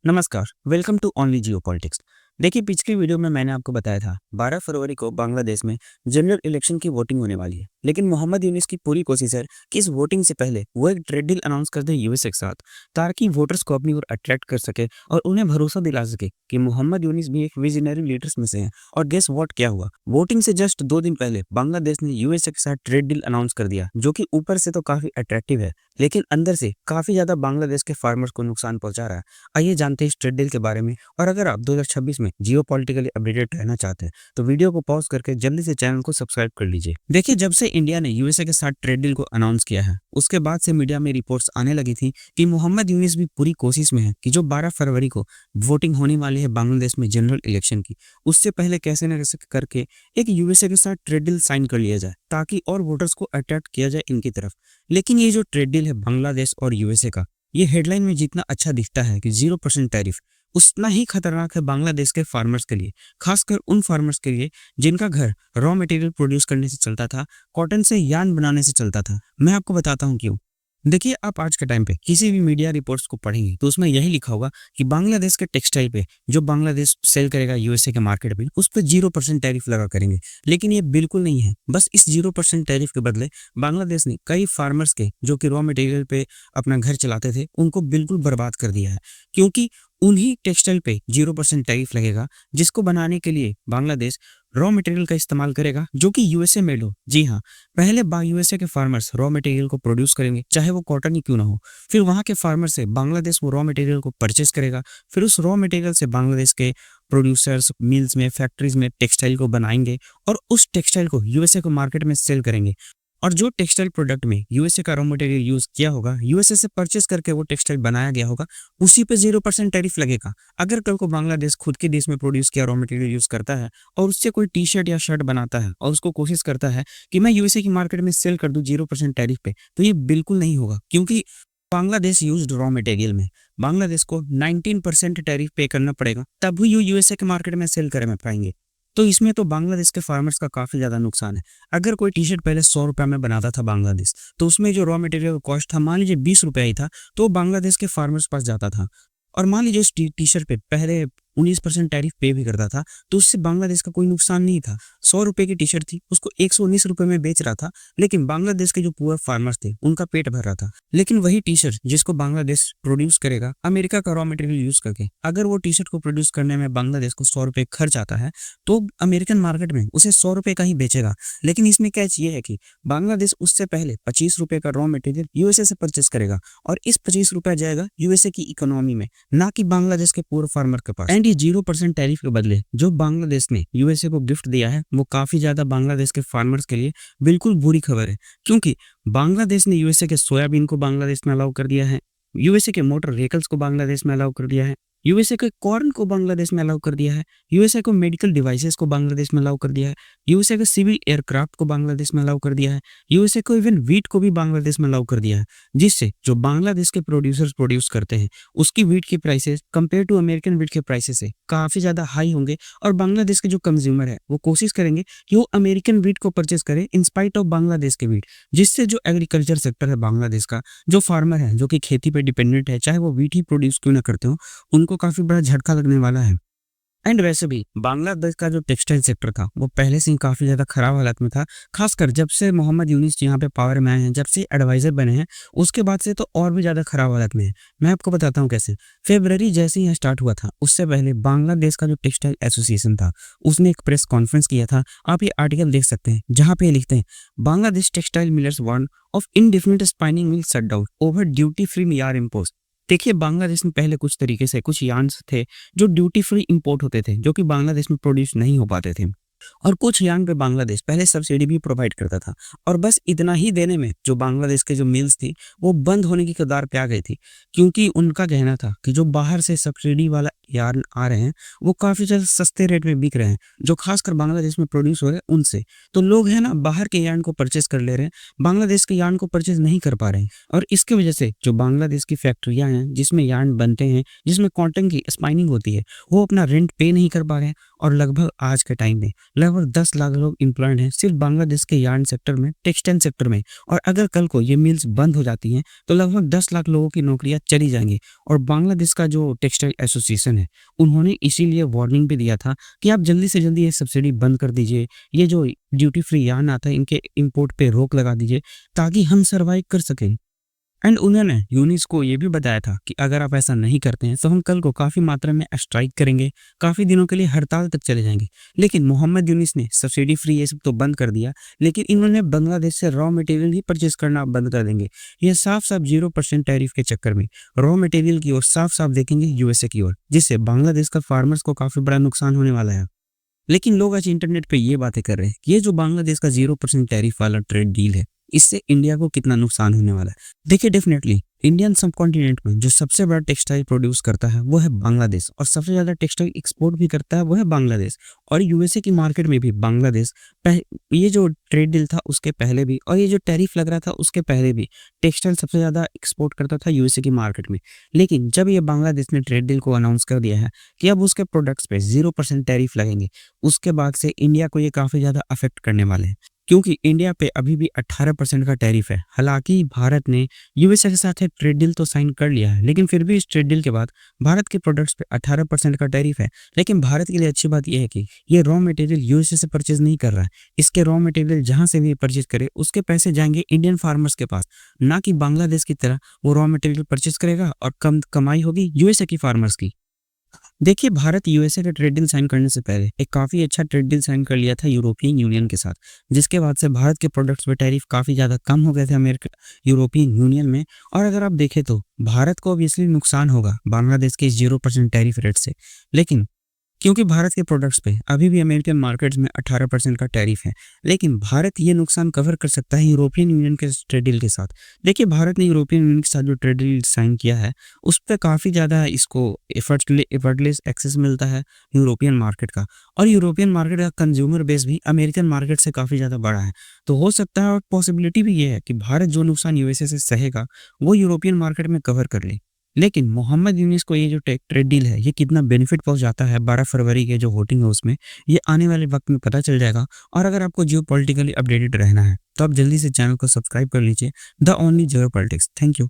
नमस्कार, welcome to only geopolitics. देखिए, पिछली वीडियो में मैंने आपको बताया था 12 फरवरी को बांग्लादेश में जनरल इलेक्शन की वोटिंग होने वाली है। लेकिन मोहम्मद यूनिस की पूरी कोशिश है कि इस वोटिंग से पहले वो एक ट्रेड डील अनाउंस कर दे यूएसए के साथ, ताकि वोटर्स को अपनी ओर अट्रैक्ट कर सके और उन्हें भरोसा दिला सके कि मोहम्मद यूनिस भी एक विजनरी लीडर्स में से हैं। और गेस व्हाट, क्या हुआ? वोटिंग से जस्ट 2 दिन पहले बांग्लादेश ने यूएसए के साथ ट्रेड डील अनाउंस कर दिया, जो कि ऊपर से तो काफी अट्रैक्टिव है, लेकिन अंदर से काफी ज्यादा बांग्लादेश के फार्मर्स को नुकसान पहुंचा रहा है। आइए जानते हैं इस ट्रेड डील के बारे में। और अगर आप 2026 में जियो पॉलिटिकली अपडेटेड रहना चाहते हैं तो वीडियो को पॉज करके जल्दी से चैनल को सब्सक्राइब कर लीजिए। देखिए, जब से इंडिया ने यूएसए के साथ ट्रेड डील को अनाउंस किया है, उसके बाद से मीडिया में रिपोर्ट्स आने लगी थी कि मोहम्मद यूनिस भी पूरी कोशिश में है कि जो 12 फरवरी को वोटिंग होने वाली है बांग्लादेश में जनरल इलेक्शन की, उससे पहले कैसे न कैसे करके एक यूएसए के साथ ट्रेड डील साइन कर लिया जाए, ताकि और वोटर्स को अट्रैक्ट किया जाए इनकी तरफ। लेकिन ये जो ट्रेड डील है बांग्लादेश और यूएसए का, ये हेडलाइन में जितना अच्छा दिखता है कि 0% टैरिफ, उतना ही खतरनाक है बांग्लादेश के फार्मर्स के लिए, खासकर उन फार्मर्स के लिए जिनका घर रॉ मटेरियल प्रोड्यूस करने से चलता था, कॉटन से यार्न बनाने से चलता था। मैं आपको बताता हूँ क्यों। देखिए, आप आज के टाइम पे किसी भी मीडिया रिपोर्ट्स को पढ़ेंगे तो उसमें यही लिखा होगा कि बांग्लादेश के टेक्सटाइल पे जो बांग्लादेश सेल करेगा यूएसए के मार्केट में, उस पर 0% टैरिफ लगा करेंगे। लेकिन ये बिल्कुल नहीं है। बस इस 0% टैरिफ के बदले बांग्लादेश ने कई फार्मर्स के जो कि रॉ मटेरियल पे अपना घर चलाते थे, उनको बिल्कुल बर्बाद कर दिया है। क्योंकि उन्हीं टेक्सटाइल पे 0% टैरिफ लगेगा, जिसको बनाने के लिए बांग्लादेश रॉ मटेरियल का इस्तेमाल करेगा जो कि यूएसए मेड हो। जी हाँ, पहले यूएसए के फार्मर्स रॉ मटेरियल को प्रोड्यूस करेंगे, चाहे वो कॉटन ही क्यों ना हो। फिर वहां के फार्मर से बांग्लादेश वो रॉ मटेरियल को परचेस करेगा। फिर उस रॉ मटेरियल से बांग्लादेश के प्रोड्यूसर्स मिल्स में, फैक्ट्रीज में टेक्सटाइल को बनाएंगे और उस टेक्सटाइल को यूएसए को मार्केट में सेल करेंगे। और जो टेक्सटाइल प्रोडक्ट में यूएसए का रॉ मटेरियल यूज किया होगा, यूएसए से परचेस करके वो टेक्सटाइल बनाया गया होगा, उसी पे 0% टैरिफ लगेगा। अगर कल को बांग्लादेश खुद के देश में प्रोड्यूस किया रॉ मटेरियल यूज करता है और उससे कोई टी शर्ट या शर्ट बनाता है और उसको कोशिश करता है कि मैं यूएसए की मार्केट में सेल कर दूं 0% टैरिफ पे, तो ये बिल्कुल नहीं होगा। क्योंकि बांग्लादेश यूज्ड रॉ मटेरियल में बांग्लादेश को 19% टैरिफ पे करना पड़ेगा, तब भी यूएसए के मार्केट में सेल कर पाएंगे। तो इसमें तो बांग्लादेश के फार्मर्स का काफी ज्यादा नुकसान है। अगर कोई टी शर्ट पहले 100 रुपए में बनाता था बांग्लादेश, तो उसमें जो रॉ मटेरियल कॉस्ट था, मान लीजिए 20 रुपया ही था, तो बांग्लादेश के फार्मर्स पास जाता था। और मान लीजिए इस टी शर्ट पे पहले 19% टैरिफ पे भी करता था, तो उससे बांग्लादेश का कोई नुकसान नहीं था। 100 रुपए की टी शर्ट थी, उसको 119 रुपए में बेच रहा था, लेकिन बांग्लादेश के जो पुअर फार्मर्स थे उनका पेट भर रहा था। लेकिन वही टी शर्ट जिसको बांग्लादेश प्रोड्यूस करेगा अमेरिका का रॉ मटेरियल यूज करके, अगर वो टी शर्ट को प्रोड्यूस करने में बांग्लादेश को 100 रुपए खर्च आता है, तो अमेरिकन मार्केट में उसे 100 रुपए का ही बेचेगा। लेकिन इसमें कैच ये है कि बांग्लादेश उससे पहले 25 रुपए का रॉ मटेरियल यूएसए से परचेस करेगा, और इस 25 रुपया जाएगा यूएसए की इकोनॉमी में, ना कि बांग्लादेश के पूरे फार्मर के पास। एंड ये 0% टैरिफ के बदले जो बांग्लादेश ने यूएसए को गिफ्ट दिया है, वो काफी ज्यादा बांग्लादेश के फार्मर्स के लिए बिल्कुल बुरी खबर है। क्योंकि बांग्लादेश ने यूएसए के सोयाबीन को बांग्लादेश में अलाउ कर दिया है, यूएसए के मोटर व्हीकल्स को बांग्लादेश में अलाउ कर दिया है, यूएसए के कॉर्न को बांग्लादेश में अलाउ कर दिया है, यूएसए को मेडिकल डिवाइसेस को बांग्लादेश में अलाउ कर दिया है, यूएसए के सिविल एयरक्राफ्ट को बांग्लादेश में अलाउ कर दिया है, यूएसए को इवन वीट को भी बांग्लादेश में अलाउ कर दिया है। जिससे जो बांग्लादेश के प्रोड्यूसर्स प्रोड्यूस करते हैं, उसकी वीट की prices compare to American wheat के प्राइसेस से काफी ज्यादा हाई होंगे। और बांग्लादेश के जो कंज्यूमर है वो कोशिश करेंगे कि वो अमेरिकन वीट को परचेस करे इन स्पाइट ऑफ बांग्लादेश के वीट। जिससे जो एग्रीकल्चर सेक्टर है बांग्लादेश का, जो फार्मर है जो कि खेती पे डिपेंडेंट है, चाहे वो वीट ही प्रोड्यूस क्यों ना करते हो, उनको काफी बड़ा झटका लगने वाला है। एंड वैसे भी बांग्लादेश का जो टेक्सटाइल सेक्टर था वो पहले से ही काफी ज्यादा खराब हालत में था। खासकर जब से मोहम्मद यूनिस यहाँ पे पावर में आए हैं, जब से एडवाइजर बने हैं, उसके बाद से तो और भी ज्यादा खराब हालत में है। मैं आपको बताता हूँ कैसे। फरवरी जैसे ही स्टार्ट हुआ था, उससे पहले बांग्लादेश का जो टेक्सटाइल एसोसिएशन था, उसने एक प्रेस कॉन्फ्रेंस किया था। आप ये आर्टिकल देख सकते हैं, जहाँ पे लिखते हैं, Bangladesh textile millers warn of indefinite spinning mill shut down over duty free yarn impose. देखिए, बांग्लादेश में पहले कुछ तरीके से कुछ यार्न्स थे जो ड्यूटी फ्री इंपोर्ट होते थे, जो कि बांग्लादेश में प्रोड्यूस नहीं हो पाते थे, और कुछ यार्न पे बांग्लादेश पहले सब्सिडी भी प्रोवाइड करता था। और बस इतना ही देने में जो बांग्लादेश के जो मिल्स थी वो बंद होने की कगार पे आ गई थी। क्योंकि उनका कहना था कि जो बाहर से सब्सिडी वाला यार्न आ रहे हैं वो काफ़ी ज़्यादा सस्ते रेट में बिक रहे हैं, जो खासकर बांग्लादेश में प्रोड्यूस हो रहे हैं उनसे। तो लोग हैं ना बाहर के यार्न को परचेज़ कर ले रहे हैं, बांग्लादेश के यार्न को परचेज़ नहीं कर पा रहे हैं और इसकी वजह से जो बांग्लादेश की फैक्ट्रियाँ हैं जिसमें यार्न बनते हैं, जिसमें कॉटन की स्पाइनिंग होती है, वो अपना रेंट पे नहीं कर पा रहे हैं और लगभग आज के टाइम में लगभग 10 लाख लोग एम्प्लॉयड हैं सिर्फ बांग्लादेश के यार्न सेक्टर में, टेक्सटाइल सेक्टर में। और अगर कल को ये मिल्स बंद हो जाती हैं तो लगभग 10 लाख लोगों की नौकरियां चली जाएंगी। और बांग्लादेश का जो टेक्सटाइल एसोसिएशन है उन्होंने इसीलिए वार्निंग भी दिया था कि आप जल्दी से जल्दी ये सब्सिडी बंद कर दीजिए, ये जो ड्यूटी फ्री यार्न आता है इनके इंपोर्ट पे रोक लगा दीजिए ताकि हम सर्वाइव कर सकें। एंड उन्होंने यूनिस को ये भी बताया था कि अगर आप ऐसा नहीं करते हैं तो हम कल को काफ़ी मात्रा में स्ट्राइक करेंगे, काफ़ी दिनों के लिए हड़ताल तक चले जाएंगे। लेकिन मोहम्मद यूनिस ने सब्सिडी फ्री ये सब तो बंद कर दिया, लेकिन इन्होंने बांग्लादेश से रॉ मटेरियल ही परचेज करना बंद कर देंगे। ये साफ साफ 0% टैरिफ के चक्कर में रॉ मटेरियल की ओर साफ साफ देखेंगे यूएसए की ओर, जिससे बांग्लादेश का फार्मर्स को काफ़ी बड़ा नुकसान होने वाला है। लेकिन लोग आज इंटरनेट पे ये बातें कर रहे हैं कि ये जो बांग्लादेश का 0% टैरिफ वाला ट्रेड डील है इससे इंडिया को कितना नुकसान होने वाला है। देखिए डेफिनेटली इंडियन सब कॉन्टिनेंट में जो सबसे बड़ा टेक्सटाइल प्रोड्यूस करता है वो है बांग्लादेश और सबसे ज़्यादा टेक्सटाइल एक्सपोर्ट भी करता है वो है बांग्लादेश। और यूएसए की मार्केट में भी बांग्लादेश ये जो ट्रेड डील था उसके पहले भी और ये जो टैरिफ लग रहा था उसके पहले भी टेक्सटाइल सबसे ज़्यादा एक्सपोर्ट करता था यूएसए की मार्केट में। लेकिन जब ये बांग्लादेश ने ट्रेड डील को अनाउंस कर दिया है कि अब उसके प्रोडक्ट्स पे 0% टैरिफ लगेंगे, उसके बाद से इंडिया को ये काफ़ी ज़्यादा अफेक्ट करने वाले हैं क्योंकि इंडिया पे अभी भी 18% का टैरिफ है। हालांकि भारत ने यूएसए के साथ एक ट्रेड डील तो साइन कर लिया है, लेकिन फिर भी इस ट्रेड डील के बाद भारत के प्रोडक्ट्स पे 18% का टैरिफ है। लेकिन भारत के लिए अच्छी बात यह है कि ये रॉ मटेरियल यूएसए से परचेज नहीं कर रहा है, इसके रॉ मटेरियल जहां से भी परचेज करे उसके पैसे जाएंगे इंडियन फार्मर्स के पास, ना कि बांग्लादेश की तरह वो रॉ मटेरियल परचेज करेगा और कम कमाई होगी यूएसए की फार्मर्स की। देखिए भारत यूएसए का ट्रेड डील साइन करने से पहले एक काफ़ी अच्छा ट्रेड डील साइन कर लिया था यूरोपियन यूनियन के साथ, जिसके बाद से भारत के प्रोडक्ट्स पे टैरिफ काफ़ी ज़्यादा कम हो गए थे अमेरिका यूरोपियन यूनियन में। और अगर आप देखें तो भारत को ऑब्वियसली नुकसान होगा बांग्लादेश के इस 0% टैरिफ रेट से, लेकिन क्योंकि भारत के प्रोडक्ट्स पे अभी भी अमेरिकन मार्केट्स में 18% का टैरिफ है, लेकिन भारत ये नुकसान कवर कर सकता है यूरोपियन यूनियन के ट्रेड डील के साथ। देखिए भारत ने यूरोपियन यूनियन के साथ जो ट्रेड डील साइन किया है उस पर काफ़ी ज़्यादा इसको एफर्टलेस एक्सेस मिलता है यूरोपियन मार्केट का, और यूरोपियन मार्केट का कंज्यूमर बेस भी अमेरिकन मार्केट से काफ़ी ज़्यादा बड़ा है। तो हो सकता है और पॉसिबिलिटी भी ये है कि भारत जो नुकसान यूएसए से सहेगा वो यूरोपियन मार्केट में कवर कर ले। लेकिन मोहम्मद यूनिस को ये जो ट्रेड डील है ये कितना बेनिफिट पहुंचाता है 12 फरवरी के जो वोटिंग है उसमें, ये आने वाले वक्त में पता चल जाएगा। और अगर आपको जियो पॉलिटिकली अपडेटेड रहना है तो आप जल्दी से चैनल को सब्सक्राइब कर लीजिए, the only Jio politics. Thank you.